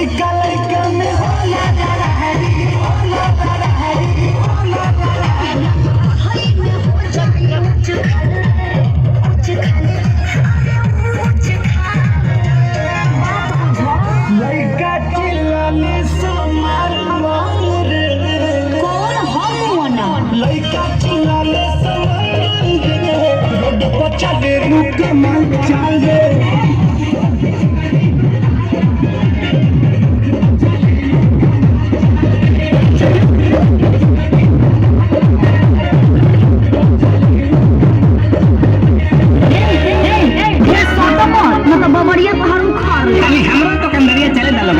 लइका लइका में होला लहरी होला लहरी होला लहरी हई में हो जाए उच्च खाले उच्च खाले लइका चिल्लाने समार रे कौन हम वना लइका चिल्लाने समार रे रोड पर चले रुक मन चाल रे बबड़िया पहाड़ उखाड़ खाली हमरो तो कंदरिया चले दलो